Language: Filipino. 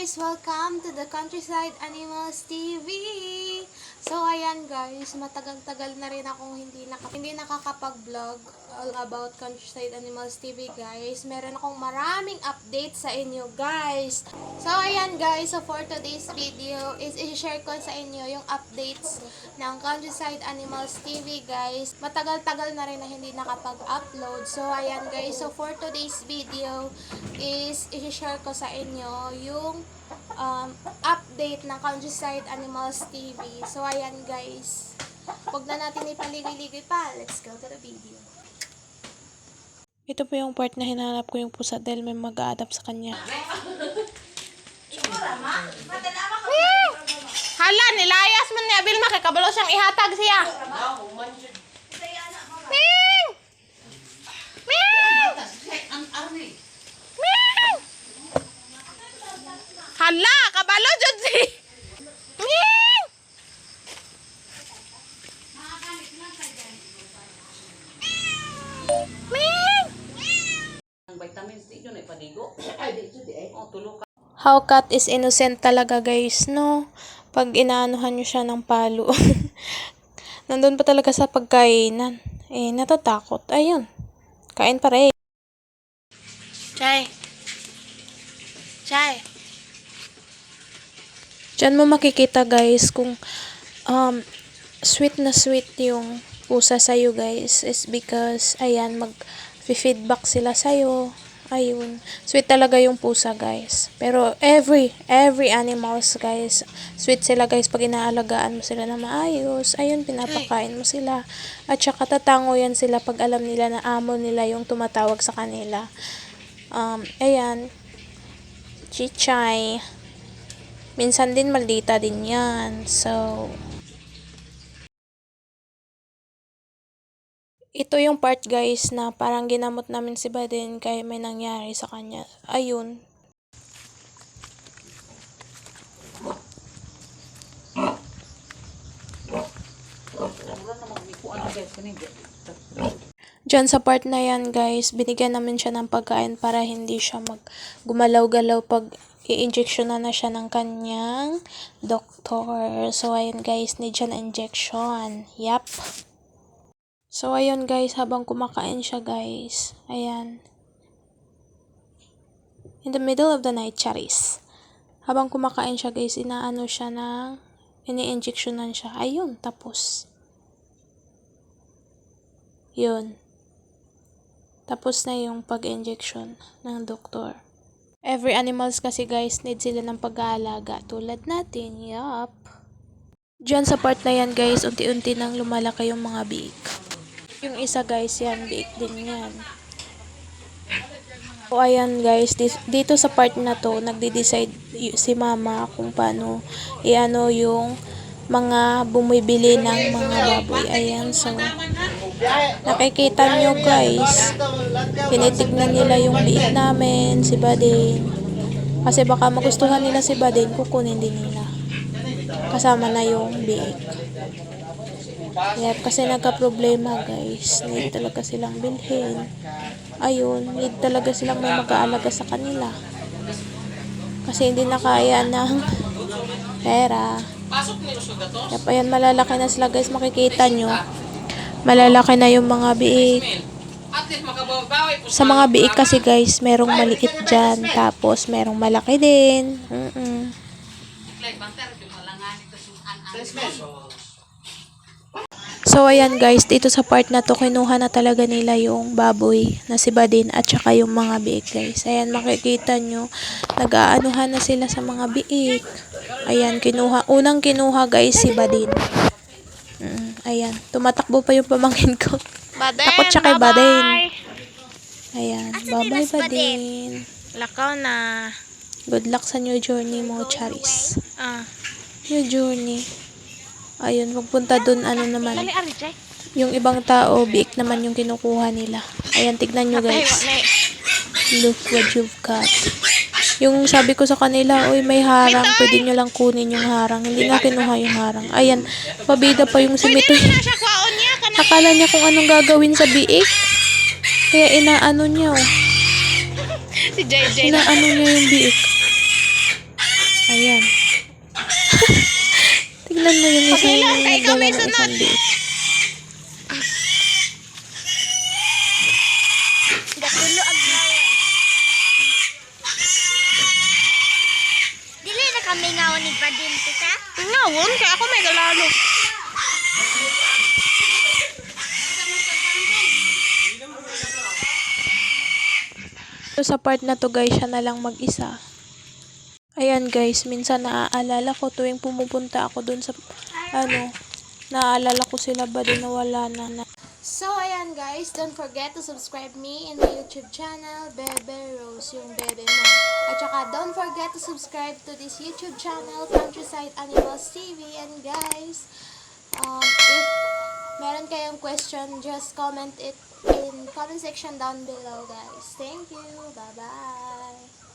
guys! Welcome to the Countryside Animals TV! So, ayan guys, matagal-tagal na rin akong hindi nakakapag-vlog all about Countryside Animals TV guys. Meron akong maraming update sa inyo guys. So, ayan guys, so for today's video is i-share ko sa inyo yung updates ng Countryside Animals TV guys. Matagal-tagal na rin na hindi nakapag-upload. So, ayan guys, so for today's video is i-share ko sa inyo yung update ng Countryside Animals TV. So, ayan guys. Huwag na natin ipaligoy-ligoy pa. Let's go to the video. Ito po yung part na hinanap ko yung pusa dahil may mag-a-adapt sa kanya. Hala, nilayas man niya. Bilma, kay kabalo siyang ihatag siya. Ming! Ming! Ming! Hala, kabalo dyan si... Ming! Ming! How cat is innocent talaga guys, no? Pag inaanuhan nyo siya ng palo. Nandun pa talaga sa pagkainan. Eh, natatakot. Ayun. Kain pa rin. Chay. Chay. Diyan mo makikita guys kung sweet na sweet yung pusa sa'yo guys is because ayan mag-feedback sila sa'yo. Ayun. Sweet talaga yung pusa guys. Pero every animals guys, sweet sila guys pag inaalagaan mo sila na maayos. Ayun, pinapakain mo sila. At saka tatango yan sila pag alam nila na amo nila yung tumatawag sa kanila. Ayan. Chichay. Minsan din maldita din yan. So, ito yung part guys na parang ginamot namin si Baden kaya may nangyari sa kanya. Ayun. Diyan sa part na yan guys, binigyan namin siya ng pagkain para hindi siya gumalaw-galaw pag i-injection na siya ng kanyang doktor. So, ayun guys, need siya na injection. Yup. So, ayun guys, habang kumakain siya guys, ayan. In the middle of the night, charis. Habang kumakain siya guys, inaano siya ng, ini-injectionan siya. Ayun, tapos. Yun. Tapos na yung pag-injection ng doktor. Every animals kasi guys, need sila ng pag-aalaga. Tulad natin, yup. Diyan sa part na yan guys, unti-unti nang lumalaki yung mga biik. Yung isa guys, yan, biik din yan. So, ayan guys, dito sa part na to, nagde-decide si mama kung paano i-ano yung mga bumibili ng mga baboy. Ayan, so, nakikita nyo guys, tinitignan nila yung biik namin, si Baden. Kasi baka magustuhan nila si Baden, kukunin din nila. Kasama na yung biik. Yep, kasi nagka-problema guys. Need talaga silang bilhin. Ayun, need talaga silang may mag-aalaga sa kanila. Kasi hindi na kaya ng pera. Yep, ayan, malalaki na sila guys. Makikita nyo. Malalaki na yung mga biik. Sa mga biik kasi guys, merong maliit dyan. Tapos merong malaki din. So, ayan guys, dito sa part na to, kinuha na talaga nila yung baboy na si Baden at saka yung mga biik guys. Ayan, makikita nyo, nag-aanuhan na sila sa mga biik. Ayan, unang kinuha guys si Baden. Ayan, tumatakbo pa yung pamangkin ko. Takot siya kay Baden. Ayan, bye-bye Baden. Lakaw na. Good luck sa new journey mo, Charis. New journey. Ayun, magpunta dun, ano naman. Yung ibang tao, biik naman yung kinukuha nila. Ayan, tignan nyo guys. Look what you've got. Yung sabi ko sa kanila, uy, may harang. Pwede nyo lang kunin yung harang. Hindi na kinuha yung harang. Ayan, pabida pa yung simitoy. Akala niya kung anong gagawin sa biik. Kaya inaano niya, oh. Si JJ Inaano niya yung biik. Ayan. Tignan mo yung isa Okay lang, yung kaya ikaw nagdala may ng sunod. isang liit. Datulo aglawan. Dili na kami ngawon ni Padin ka? Ngawon, kaya ako may galalo. So, sa part na to guys, siya na lang mag-isa. Ayan guys, minsan naaalala ko tuwing pumupunta ako dun sa, naaalala ko sila ba din na wala na. So, ayan guys, don't forget to subscribe me in my YouTube channel, Bebe Rose, yung bebe mo. At saka, don't forget to subscribe to this YouTube channel, Countryside Animals TV. And guys, if meron kayong question, just comment it in comment section down below, guys. Thank you. Bye-bye.